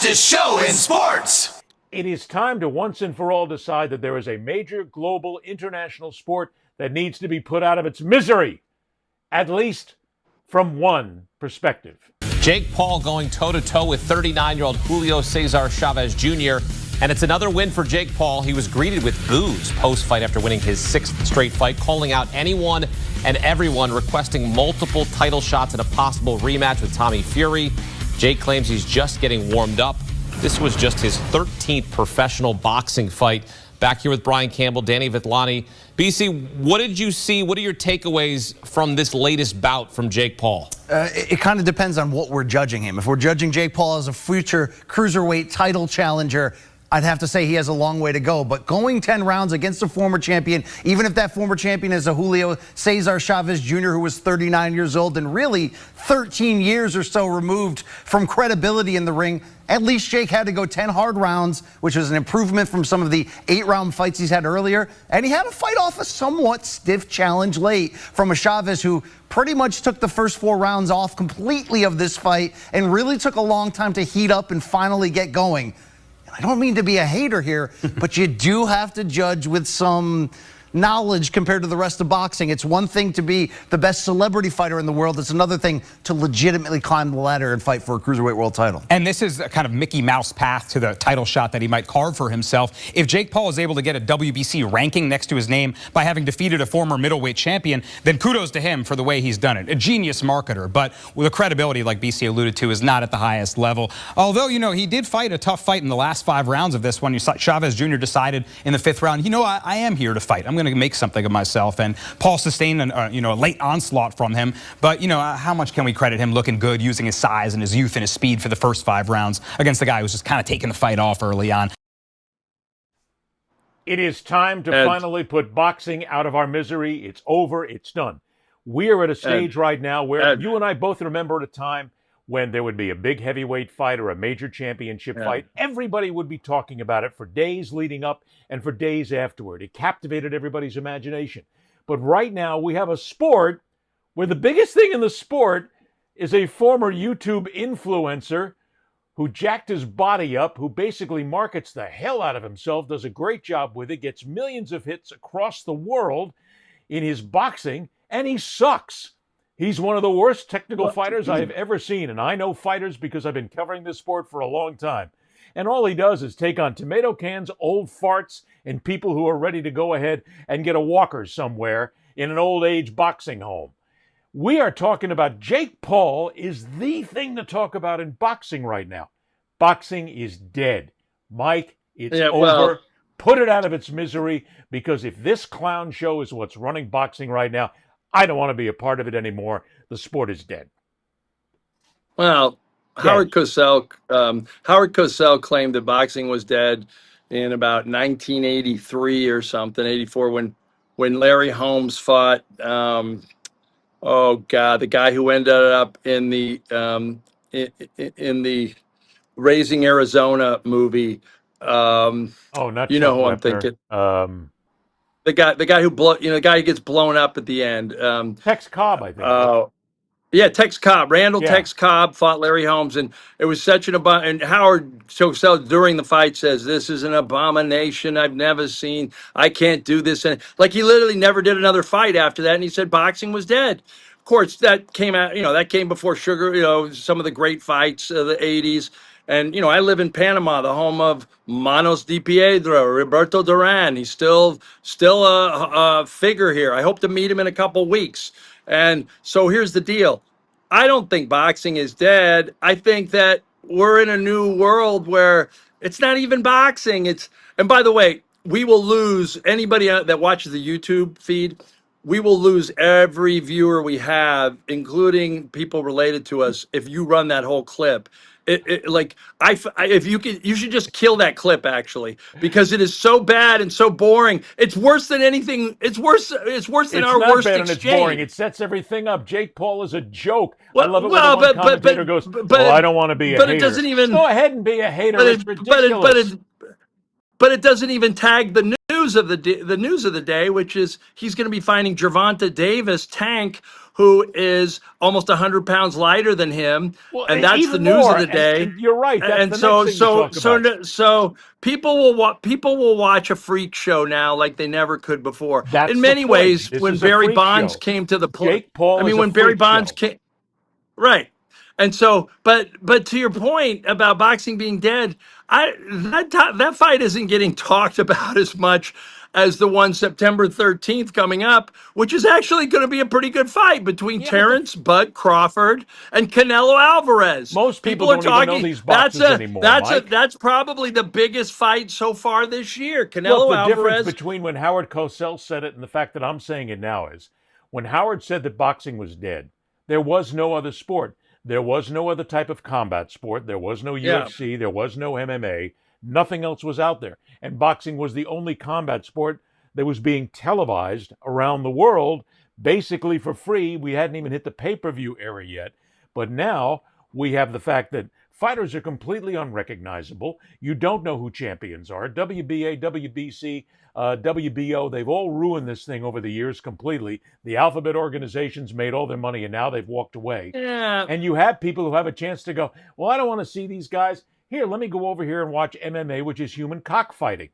fastest show in sports. It is time to once and for all decide that there is a major global international sport that needs to be put out of its misery, at least from one perspective. Jake Paul going toe-to-toe with 39-year-old Julio Cesar Chavez Jr., and it's another win for Jake Paul. He was greeted with boos post-fight after winning his sixth straight fight, calling out anyone and everyone requesting multiple title shots in a possible rematch with Tommy Fury. Jake claims he's just getting warmed up. This was just his 13th professional boxing fight. Back here with Brian Campbell, Danny Vitlani. BC, what did you see? What are your takeaways from this latest bout from Jake Paul? It kind of depends on what we're judging him. If we're judging Jake Paul as a future cruiserweight title challenger, I'd have to say he has a long way to go. But going 10 rounds against a former champion, even if that former champion is a Julio Cesar Chavez Jr., who was 39 years old and really 13 years or so removed from credibility in the ring, at least Jake had to go 10 hard rounds, which was an improvement from some of the 8-round fights he's had earlier. And he had to fight off a somewhat stiff challenge late from a Chavez who pretty much took the first 4 rounds off completely of this fight and really took a long time to heat up and finally get going. I don't mean to be a hater here, but you do have to judge with some knowledge compared to the rest of boxing. It's one thing to be the best celebrity fighter in the world. It's another thing to legitimately climb the ladder and fight for a cruiserweight world title. And this is a kind of Mickey Mouse path to the title shot that he might carve for himself. If Jake Paul is able to get a WBC ranking next to his name by having defeated a former middleweight champion, then kudos to him for the way he's done it. A genius marketer, but with the credibility, like BC alluded to, is not at the highest level. Although, you know, he did fight a tough fight in the last 5 rounds of this one. Chavez Jr. decided in the 5th round, you know, I am here to fight. I'm going to make something of myself. And Paul sustained a late onslaught from him. But, you know, how much can we credit him looking good, using his size and his youth and his speed for the first 5 rounds against the guy who's just kind of taking the fight off early on? It is time to finally put boxing out of our misery. It's over. It's done. We are at a stage right now where you and I both remember at a time when there would be a big heavyweight fight or a major championship fight. Everybody would be talking about it for days leading up and for days afterward. It captivated everybody's imagination. But right now we have a sport where the biggest thing in the sport is a former YouTube influencer who jacked his body up, who basically markets the hell out of himself, does a great job with it, gets millions of hits across the world in his boxing, and he sucks. He's one of the worst technical fighters I have ever seen, and I know fighters because I've been covering this sport for a long time. And all he does is take on tomato cans, old farts, and people who are ready to go ahead and get a walker somewhere in an old age boxing home. We are talking about Jake Paul is the thing to talk about in boxing right now. Boxing is dead. Mike, it's over. Put it out of its misery, because if this clown show is what's running boxing right now, I don't want to be a part of it anymore. The sport is dead. Well, Howard Cosell claimed that boxing was dead in about 1983 or something, 84, when Larry Holmes fought. The guy who ended up in the Raising Arizona movie. Not you know who I'm thinking. The guy who gets blown up at the end. Tex Cobb, I think. Tex Cobb. Tex Cobb fought Larry Holmes, and it was such an and Howard Cosell during the fight says, "This is an abomination I've never seen. I can't do this." And like, he literally never did another fight after that, and he said boxing was dead. Of course, that came out. That came before Sugar. Some of the great fights of the '80s. And, I live in Panama, the home of Manos Di Piedra, Roberto Duran. He's still a figure here. I hope to meet him in a couple weeks. And so here's the deal. I don't think boxing is dead. I think that we're in a new world where it's not even boxing. And by the way, we will lose anybody that watches the YouTube feed. We will lose every viewer we have, including people related to us, if you run that whole clip. If you should just kill that clip, actually, because it is so bad and so boring. It's worse than anything. It's worse than our worst exchange. It's not bad and it's boring. It sets everything up. Jake Paul is a joke. I love it when one commentator goes, I don't want to be a hater. But it doesn't even go ahead and be a hater. It's ridiculous. But it doesn't even tag the news of the day, which is he's going to be fighting Gervonta Davis, Tank, who is almost 100 pounds lighter than him, Well, and that's the even news of more. the day. And you're right. That's And the next so, thing to so, talk about. so people will watch a freak show now like they never could before. That's In the many point. ways, This when is a Barry freak Bonds show. came to the Jake Paul is a when Barry freak Bonds show. came, right. And so, but to your point about boxing being dead, that fight isn't getting talked about as much as the one September 13th coming up, which is actually going to be a pretty good fight between Yeah, but Terrence Bud Crawford and Canelo Alvarez. most people People are don't even know talking these boxers anymore, Mike. that's probably the biggest fight so far this year. Look, Canelo the difference Alvarez. between when Howard Cosell said it and the fact that I'm saying it now is when Howard said that boxing was dead, there was no other sport. There was no other type of combat sport. There was no Yeah. UFC. There was no MMA. Nothing else was out there. And boxing was the only combat sport that was being televised around the world, basically for free. We hadn't even hit the pay-per-view era yet. But now we have the fact that fighters are completely unrecognizable. You don't know who champions are. WBA, WBC, WBO, they've all ruined this thing over the years completely. The alphabet organizations made all their money and now they've walked away. Yeah. And you have people who have a chance to go, well, I don't want to see these guys. Here, let me go over here and watch MMA, which is human cockfighting.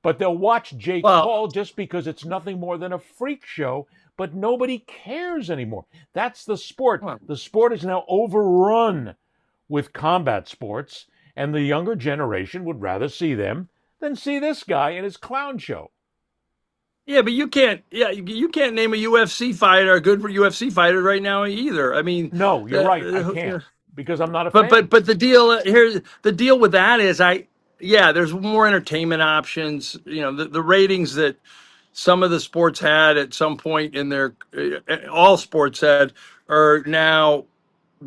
But they'll watch Jake Paul just because it's nothing more than a freak show, but nobody cares anymore. That's the sport. The sport is now overrun with combat sports, and the younger generation would rather see them than see this guy in his clown show. Yeah, but you can't. Yeah, you can't name a UFC fighter, a good UFC fighter right now either. I mean, No, you're right. I can't because I'm not a but fan. but the deal here, the deal with that is there's more entertainment options. You know, the ratings that some of the sports had at some point in their all sports had are now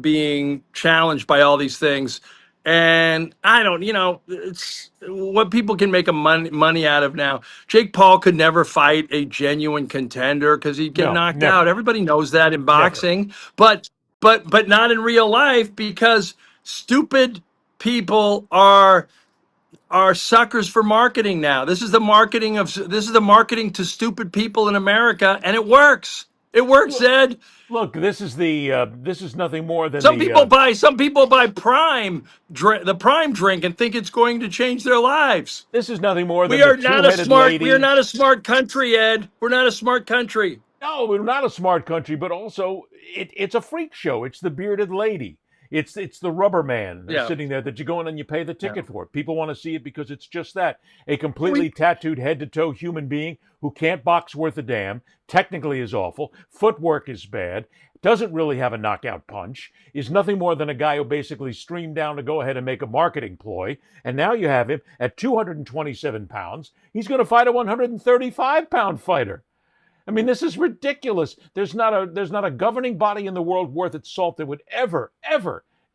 being challenged by all these things. And I don't, it's what people can make a money out of now. Jake Paul could never fight a genuine contender because he'd get No, knocked never. out. Everybody knows that in Never. boxing, but not in real life because stupid people are suckers for marketing now. This is the marketing to stupid people in America, and it works. It works, Ed. Look, this is nothing more than Some people buy the Prime drink and think it's going to change their lives. This is nothing more than We are the not a two-headed smart lady. we are not a smart country, Ed. We're not a smart country. No, we're not a smart country, but also it's a freak show. It's the bearded lady. It's the rubber man sitting there that you go in and you pay the ticket for. People want to see it because it's just that. A completely tattooed head-to-toe human being who can't box worth a damn, technically is awful, footwork is bad, doesn't really have a knockout punch, is nothing more than a guy who basically streamed down to go ahead and make a marketing ploy, and now you have him at 227 pounds. He's going to fight a 135-pound fighter. I mean, this is ridiculous. There's not a governing body in the world worth its salt that would ever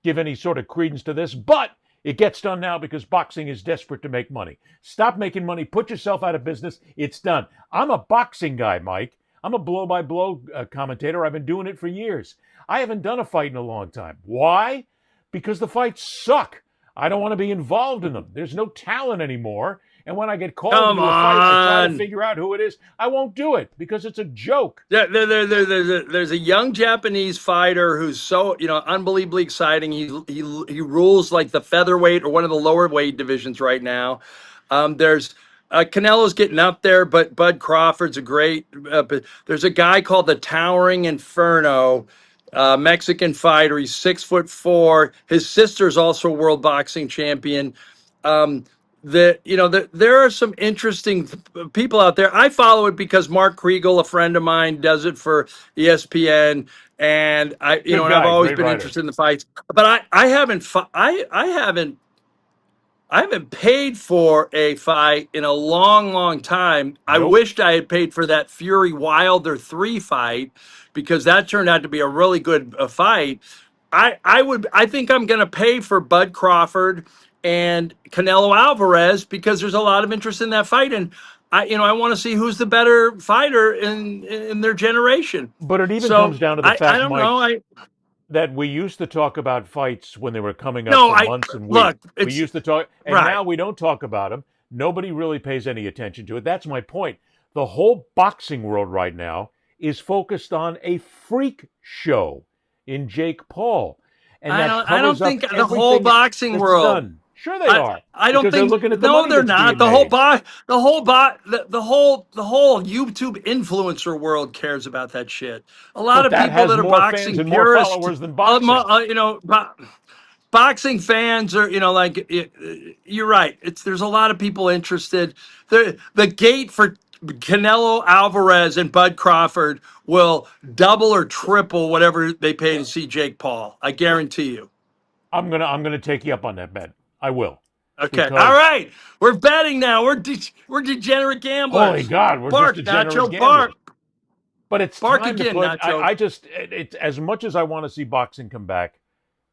give any sort of credence to this, but it gets done now because boxing is desperate to make money. Stop making money. Put yourself out of business. It's done. I'm a boxing guy, Mike. I'm a blow-by-blow commentator. I've been doing it for years. I haven't done a fight in a long time. Why? Because the fights suck. I don't want to be involved in them. There's no talent anymore. And when I get called into a fight, I try to figure out who it is. I won't do it because it's a joke. There's a young Japanese fighter who's so unbelievably exciting. He rules like the featherweight or one of the lower weight divisions right now. There's Canelo's getting up there, but Bud Crawford's a great. But there's a guy called the Towering Inferno, Mexican fighter. He's 6'4". His sister's also a world boxing champion. There are some interesting people out there. I follow it because Mark Kriegel, a friend of mine, does it for ESPN, and I've always been interested in the fights. But I haven't paid for a fight in a long, long time. Nope. I wished I had paid for that Fury Wilder 3 fight because that turned out to be a really good fight. I think I'm going to pay for Bud Crawford and Canelo Alvarez because there's a lot of interest in that fight, and I want to see who's the better fighter in their generation. But it even comes down to the fact, I don't Mike, know. that we used to talk about fights when they were coming up for months and weeks. We used to talk, and now we don't talk about them. Nobody really pays any attention to it. That's my point. The whole boxing world right now is focused on a freak show in Jake Paul. And I don't think the whole everything boxing that's world. done. Sure they are. I don't Because they're think. looking at the No, money they're that's not. being The whole made. the whole YouTube influencer world cares about that shit. A lot But of that people has that are more fans boxing and more purists, followers than boxing. boxing fans are, you're right. There's a lot of people interested. The gate for Canelo Alvarez and Bud Crawford will double or triple whatever they pay to see Jake Paul. I guarantee you. I'm gonna take you up on that bet. I will. Okay. Because All right. We're betting now. We're degenerate gamblers. holy God, we're just Bark, degenerate Nacho. gamblers. Bark. But it's Bark time to again, put. Nacho. I just it's as much as I want to see boxing come back,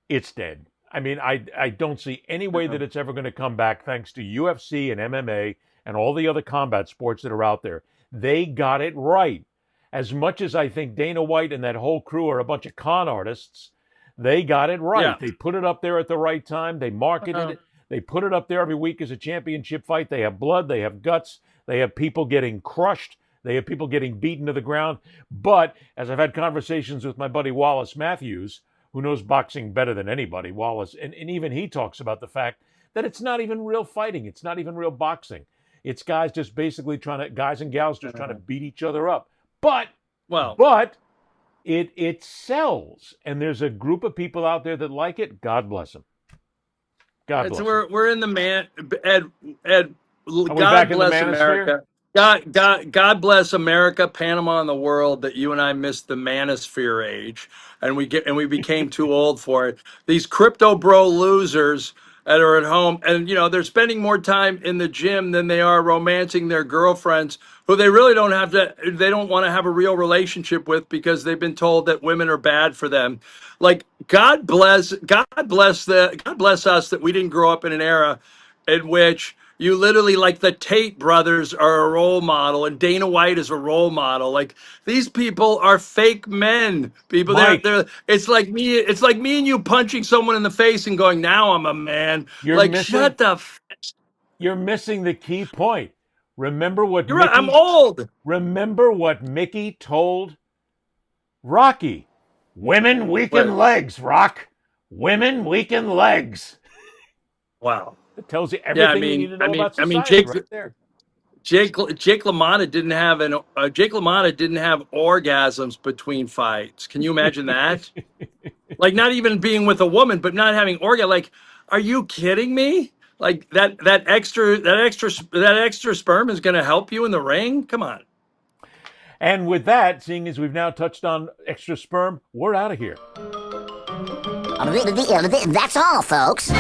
it's dead. I mean, I don't see any way that it's ever going to come back. Thanks to UFC and MMA and all the other combat sports that are out there, they got it right. As much as I think Dana White and that whole crew are a bunch of con artists, they got it right. Yeah. They put it up there at the right time. They marketed it. They put it up there every week as a championship fight. They have blood. They have guts. They have people getting crushed. They have people getting beaten to the ground. But as I've had conversations with my buddy Wallace Matthews, who knows boxing better than anybody, Wallace, and even he talks about the fact that it's not even real fighting. It's not even real boxing. It's guys just basically guys and gals just trying to beat each other up. But it sells, and there's a group of people out there that like it. God bless them. God bless them. We're in the man, Ed. God bless America. God bless America, Panama, and the world that you and I missed the manosphere age, and we became too old for it. These crypto bro losers that are at home, and they're spending more time in the gym than they are romancing their girlfriends, who they really they don't want to have a real relationship with because they've been told that women are bad for them. Like God bless us that we didn't grow up in an era in which you literally, like, the Tate brothers are a role model and Dana White is a role model. Like, these people are fake men. People, Mike, it's like me and you punching someone in the face and going, now I'm a man. Shut the you're missing the key point. Remember what You're right, I'm old. Remember what Mickey told Rocky. Women weaken legs, Rock. Women weaken legs. Wow. It tells you everything you need to know about society right there. Jake LaMotta didn't have orgasms between fights. Can you imagine that? Like, not even being with a woman, but not having orgasm. Like, are you kidding me? Like that extra sperm is going to help you in the ring? Come on. And with that, seeing as we've now touched on extra sperm, we're out of here. That's all, folks.